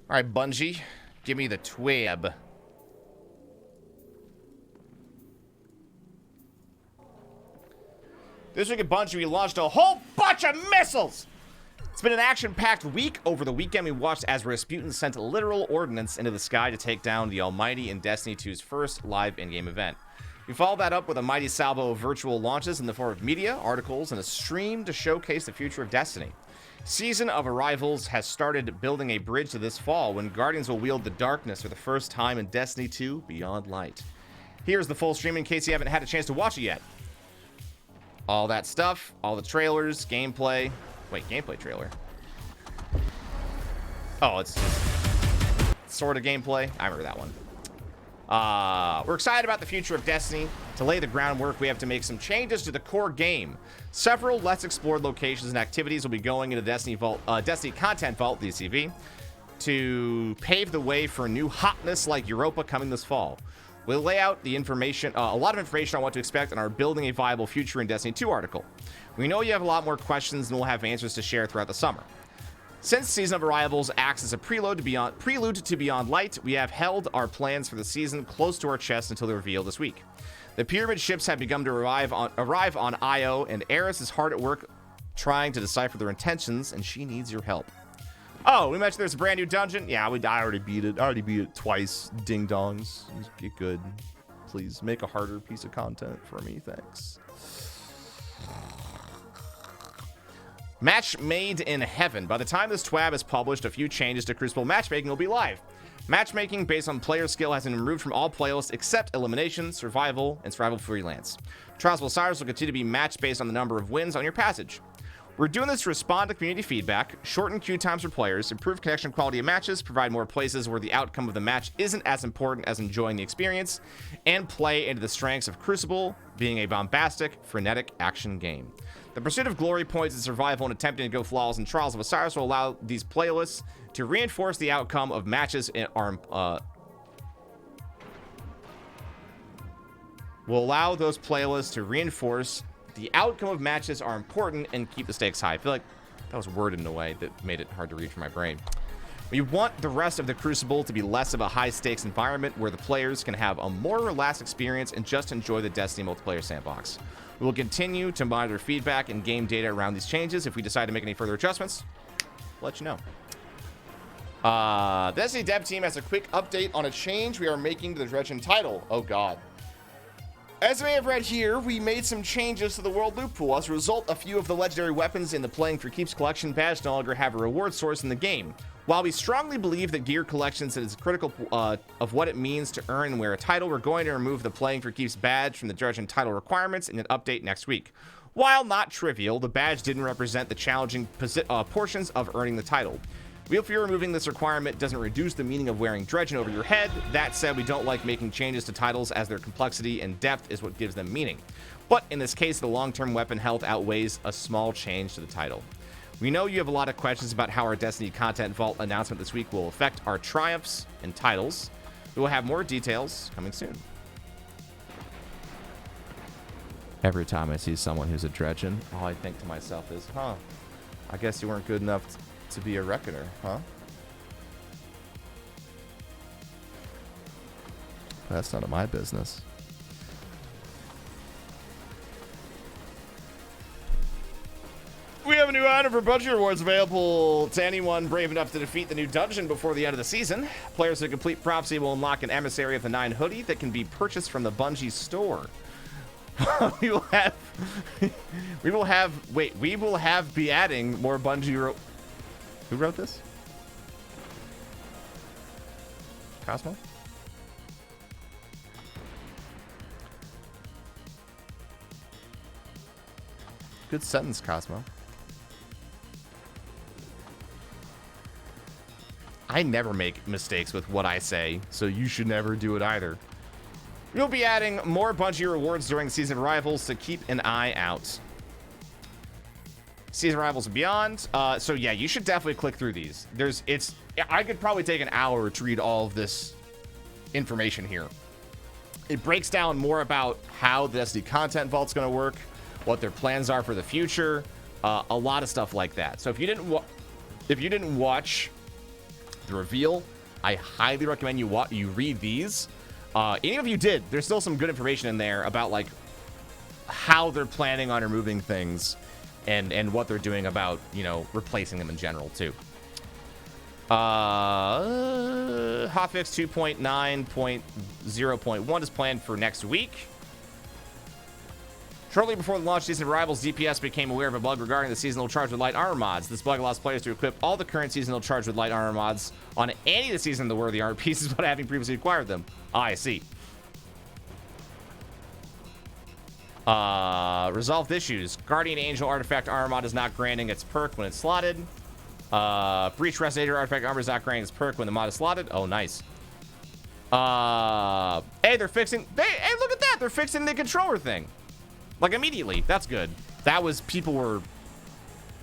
All right, Bungie, give me the TWaB. This week at Bungie, we launched a whole bunch of missiles. It's been an action-packed week. Over the weekend, we watched as Rasputin sent literal ordnance into the sky to take down the Almighty in Destiny 2's first live in-game event. We followed that up with a mighty salvo of virtual launches in the form of media, articles, and a stream to showcase the future of Destiny. Season of Arrivals has started building a bridge to this fall when Guardians will wield the darkness for the first time in Destiny 2 Beyond Light. Here's the full stream in case you haven't had a chance to watch it yet. All that stuff, all the trailers, gameplay. Wait, gameplay trailer. Oh, it's just sort of gameplay. I remember that one. We're excited about the future of Destiny. To lay the groundwork, we have to make some changes to the core game. Several less explored locations and activities will be going into Destiny Content Vault, DCV, to pave the way for a new hotness like Europa coming this fall. We'll lay out the information, a lot of information on what to expect in our Building a Viable Future in Destiny 2 article. We know you have a lot more questions and we'll have answers to share throughout the summer. Since Season of Arrivals acts as a prelude to Beyond Light, we have held our plans for the season close to our chest until the reveal this week. The Pyramid ships have begun to arrive on Io, and Eris is hard at work trying to decipher their intentions, and she needs your help. Oh, we mentioned there's a brand new dungeon. Yeah, I already beat it. I already beat it twice. Ding dongs. Get good. Please make a harder piece of content for me. Thanks. Match Made in Heaven. By the time this TWaB is published, a few changes to Crucible matchmaking will be live. Matchmaking based on player skill has been removed from all playlists except Elimination, Survival, and Survival Freelance. Trials of Osiris will continue to be matched based on the number of wins on your passage. We're doing this to respond to community feedback, shorten queue times for players, improve connection quality of matches, provide more places where the outcome of the match isn't as important as enjoying the experience, and play into the strengths of Crucible being a bombastic, frenetic action game. The pursuit of glory points in survival and attempting to go flawless in Trials of Osiris will allow these playlists to reinforce the outcome of matches in will allow those playlists to reinforce the outcome of matches are important and keep the stakes high. I feel like that was worded in a way that made it hard to read for my brain. We want the rest of the Crucible to be less of a high-stakes environment where the players can have a more relaxed experience and just enjoy the Destiny multiplayer sandbox. We will continue to monitor feedback and game data around these changes. If we decide to make any further adjustments, we'll let you know. The Destiny dev team has a quick update on a change we are making to the Dredgen title. Oh, God. As you may have read here, we made some changes to the world loot pool. As a result, a few of the legendary weapons in the Playing for Keeps collection badge no longer have a reward source in the game. While we strongly believe that gear collections is critical of what it means to earn and wear a title, we're going to remove the Playing for Keeps badge from the Dredgen title requirements in an update next week. While not trivial, the badge didn't represent the challenging portions of earning the title. We feel removing this requirement doesn't reduce the meaning of wearing Dredgen over your head. That said, we don't like making changes to titles as their complexity and depth is what gives them meaning. But in this case, the long-term weapon health outweighs a small change to the title. We know you have a lot of questions about how our Destiny Content Vault announcement this week will affect our triumphs and titles. We will have more details coming soon. Every time I see someone who's a Dredgen, all I think to myself is, I guess you weren't good enough to be a Reckoner, huh? That's none of my business. We have a new item for Bungie Rewards available to anyone brave enough to defeat the new dungeon before the end of the season. Players who complete Prophecy will unlock an Emissary of the Nine hoodie that can be purchased from the Bungie store. we will be adding more Bungie. Who wrote this? Cosmo? Good sentence, Cosmo. I never make mistakes with what I say, so you should never do it either. We'll be adding more Bungie rewards during Season of Arrivals, so keep an eye out. Season Arrivals and beyond. So yeah, you should definitely click through these. I could probably take an hour to read all of this information here. It breaks down more about how the Destiny Content Vault's going to work, what their plans are for the future, a lot of stuff like that. So if you didn't watch the reveal. I highly recommend you read these. Any of you did, there's still some good information in there about like how they're planning on removing things and what they're doing about, you know, replacing them in general too. Hotfix 2.9.0.1 is planned for next week. Shortly before the launch season of Rivals, DPS became aware of a bug regarding the seasonal Charged with Light Armor mods. This bug allows players to equip all the current seasonal Charged with Light Armor mods on any of the season of the worthy armor pieces without having previously acquired them. I see. Resolved issues. Guardian Angel Artifact Armor mod is not granting its perk when it's slotted. Breach Resonator Artifact Armor is not granting its perk when the mod is slotted. Oh, nice. Hey, they're fixing... Hey, look at that! They're fixing the controller thing. Like, immediately. That's good. That was... People were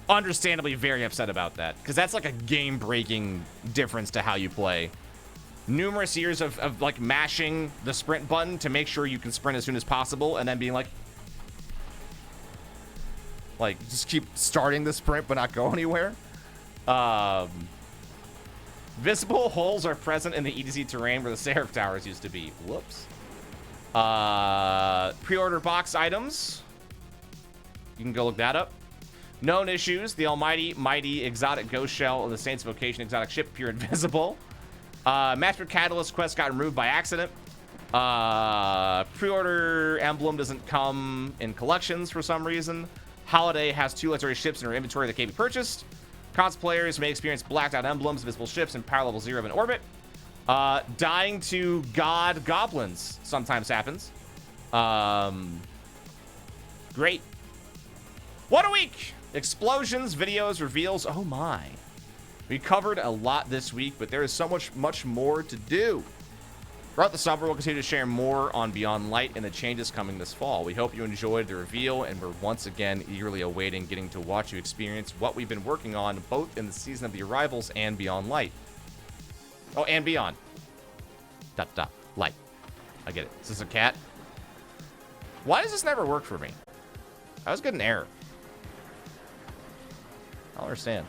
understandably very upset about that. Because that's like a game-breaking difference to how you play. Numerous years of, like, mashing the sprint button to make sure you can sprint as soon as possible. And then being like... just keep starting the sprint but not go anywhere. Visible holes are present in the EDZ terrain where the Seraph Towers used to be. Whoops. Pre-order box items. You can go look that up. Known issues. The Almighty, Mighty, Exotic Ghost Shell, and the Saints Vocation Exotic Ship appear invisible. Master Catalyst quest got removed by accident. Pre-order emblem doesn't come in collections for some reason. Holiday has 2 legendary ships in her inventory that can't be purchased. Cons players may experience blacked out emblems, visible ships, and power level 0 in orbit. Dying to god goblins sometimes happens. Great. What a week! Explosions, videos, reveals. Oh my. We covered a lot this week, but there is so much more to do. Throughout the summer, we'll continue to share more on Beyond Light and the changes coming this fall. We hope you enjoyed the reveal, and we're once again eagerly awaiting getting to watch you experience what we've been working on, both in the season of the Arrivals and Beyond Light. Oh, and beyond. ... Light. I get it. Is this a cat? Why does this never work for me? I was getting an error. I don't understand.